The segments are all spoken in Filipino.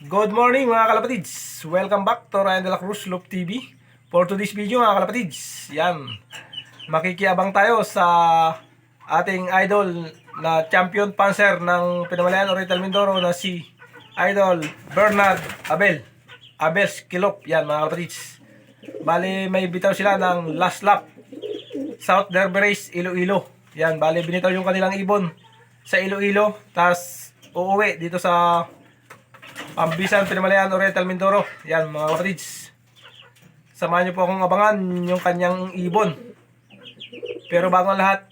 Good morning mga kalapatids! Welcome back to Ryan de la Cruz Loop TV. For today's video mga kalapatids, yan, makikiabang tayo sa ating idol na champion panzer ng Pinamalayan Oriental Mindoro na si Idol Bernard Abel Kilop. Yan mga kalapatids, bali may bitaw sila ng last lap South Derby Race Iloilo. Yan, bali binitaw yung kanilang ibon sa Iloilo, tas uuwi dito sa Pambisan, Pinamalayan, Oriental Mindoro. Yan mga kapatids, samahan nyo po akong abangan yung kanyang ibon. Pero bago ang lahat,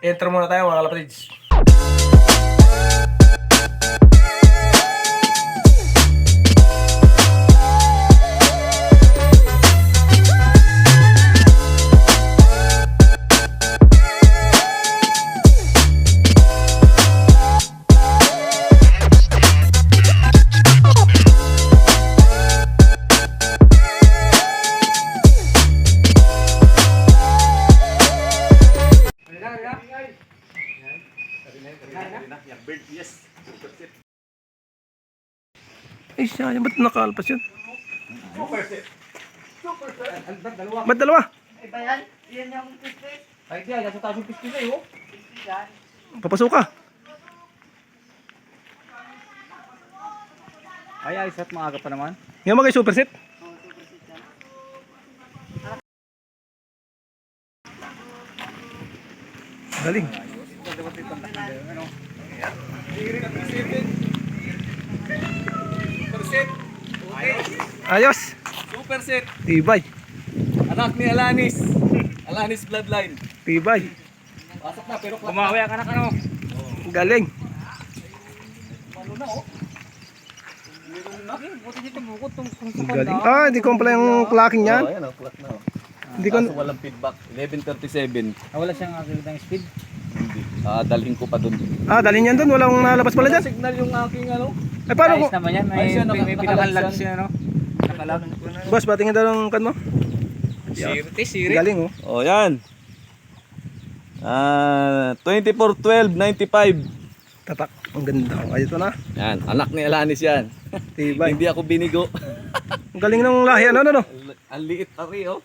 intro muna tayo mga kapatids. Ay siya, ba't nakalpas yun? Ba't dalawa? Ay ba yan? Yan yung pispis. Ay, di ay, nasa taas yung pispis na yun. Yan. Papasok ka. Ay, ay, set maaga pa naman. Nga mga superset. Galing. Ayos. Super set. Tibay. Anak ni Alanis. Alanis bloodline. Tibay. Pasok na, pero kumawi ang anak ano. Galing. Ano na oh. Meron na. Buti dito bukod tong Galing. Ah, hindi ko pala yung clocking yan. ayan oh, clock na oh. Hindi ko. Kaso walang feedback. 11:37. Wala siyang agad ng speed. Hindi. Dalhin ko pa dun. Ah, dalhin yan doon. Walang nalabas pala dyan. Signal yung aking ano. Eh, paano ko? Ayos naman yan. Ay, siya, May nakalag pinakalag siya. siya, no? Nakalag. Boss, batingin daw ng kan mo. Sirit. Galing oh. Oh, yan. 24/12/95. Tatak. Ang ganda. Ayos to na. Yan, anak ni Alanis yan. Tibay. Hindi ako binigo. Ang galing ng lahi. Ano. Ang liit pa rin, oh.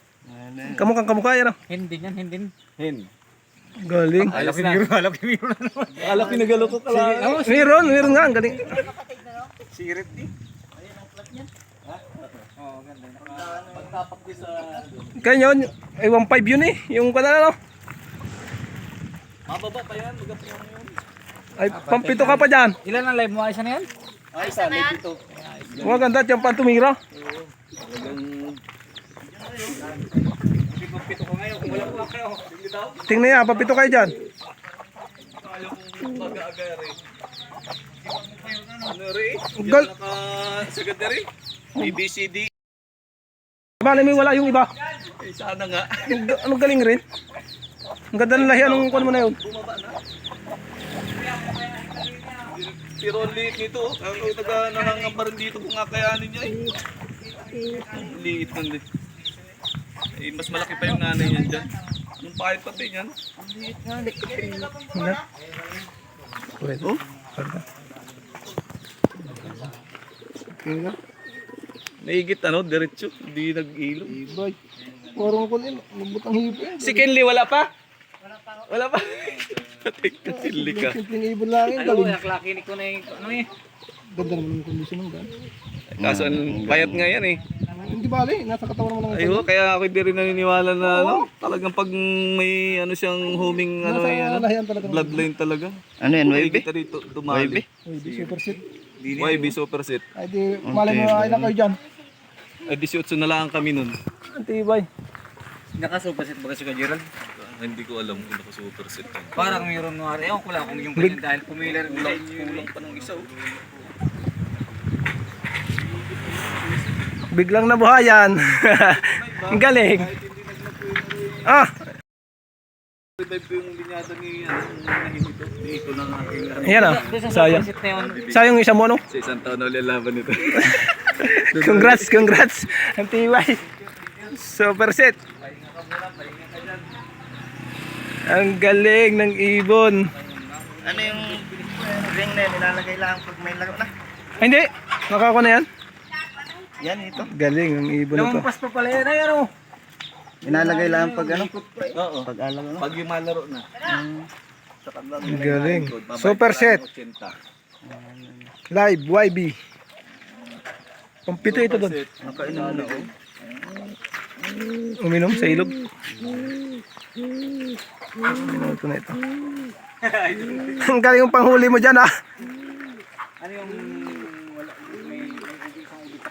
Kamukha yan oh. Hindi yan, hindi. Hen. Galing. Alam ko na naman. Alam pinagalo ko kala. Meron nga. Ang galing. Sirit eh. Pagtapak din sa... Kaya yun, 1.5 yun eh. Yung kanala no. Mababa pa yan, magap yan yun. Ay, pampito ka pa dyan. Ilan ang live mo? Ayos na yan? Ay, isa, may dito. Maganda dyan pa tumira. Talagang... Pito ko ngayon. Kung wala ko kayo. Tingnan niya, pampito kayo dyan. Ayaw kong mag-aagar eh. Ano rin? Gal- Yan nakasagad na rin. ABCD. Bale, may wala yung iba. Eh, sana nga. Anong galing rin. Ang ganda ng lahi. Anong kuwan mo na yun? Bumaba na. Si Ron liit nito. Ako taga nangangamba rin dito kung kakayanin niya eh. Liit ng liit. Eh, mas malaki pa yung nanay niyan dyan. Anong pahit pa din yan? Pwede. Oh? Ganda. Tingnan. Naigit ano, diretso. Hindi nag-ilo. Ibay. Parang ko din. Lubutang hipo yan. Si Kenley, wala pa? Wala pa. Patay ka, Kenley ka. Simpleng ibon lang yun. Ano, Galing. naklakinik ko na yung ano eh. Ganda naman yung kondisyon ng gan. Kaso ang payat nga yan eh. Hindi bale. Nasa katawan naman ng Ayun, kaya ako hindi rin naniniwala na ano, talagang pag may ano siyang homing ano, Nasa ano lahian talaga. bloodline talaga. Ano yan, May YB? kita dito dumali. Uy, di super set. YB super set. Ay di, malay mo ilan kayo dyan. Ay 18 na lang kami nun. Antibay. Nakasupasit ba kasi ka Gerald? Hindi ko alam kung naka super set ka. Parang mayroon nga rin. Ewan ko lang kung yung ganyan dahil pumilar nila Kulang pa ng isa. Oh. Biglang nabuhayan. Ang galing. Ah, Revive ko yung linyada ni ano, nahinito. Dito lang aking ano. ayan ah. Sayang. Sayang yung isa mo no. Sa isang taon na ulit laban nito. Congrats. Ang tibay. Super set. Ang galing ng ibon. Ano yung ring na yun, nilalagay lang pag may laro na? Ay, hindi. Nakakuha na yan. Yan ito. Galing, ang ibon na to. Lumampas pa pala yan ay ano. Inalagay lang pag ano. Oo. Pag alam ano. Pag yung malaro na. Sa kanila Ang galing. babayad Super ka set. ng 80. Live, YB. Pampito ito doon. Set. Nakainom na oh. Uminom sa ilog. Ito na ito. Ang galing yung panghuli mo dyan, ah. Ano yung wala may isang ulit.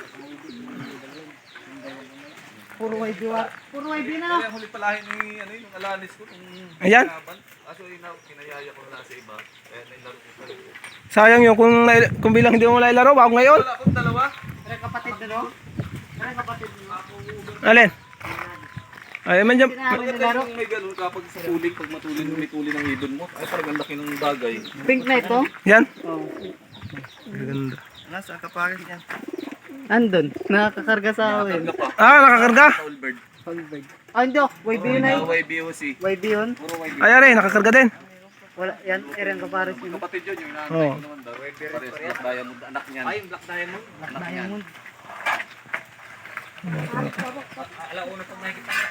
Puro YB na. Kaya huli palahin ni ano yung alanis ko kung Ayan. Kaso kinayaya ko na sa iba. Kaya nailaro ko pa rin. Sayang yun kung bilang hindi mo malalaro. Ako ngayon. Wala akong dalawa. Pero kapatid na, no? Pero kapatid mo. Alin? Ay, man dyan. Kaya kung may ganun kapag sa tuling, pag may tuli ng idol mo, ay parang ang laki ng bagay. Pink na ito? Yan. Oo. Ganda. Nasa kapares yan. Andun. Nakakakarga sa akin. Karga pa. Ah, nakakarga. Tallbird. Holberg. Ah, hindi oh. YB yun ay. YBOC. YB yun. Ay, ari, nakakarga din. Wala, yan. Eren kapares yun. Kapatid yun, yung inaantay Oo. ko naman daw. Pares Black Diamond, anak niyan. Ay, yung Black Diamond. Anak niyan. Diamond. Alauna pag nakikita ko.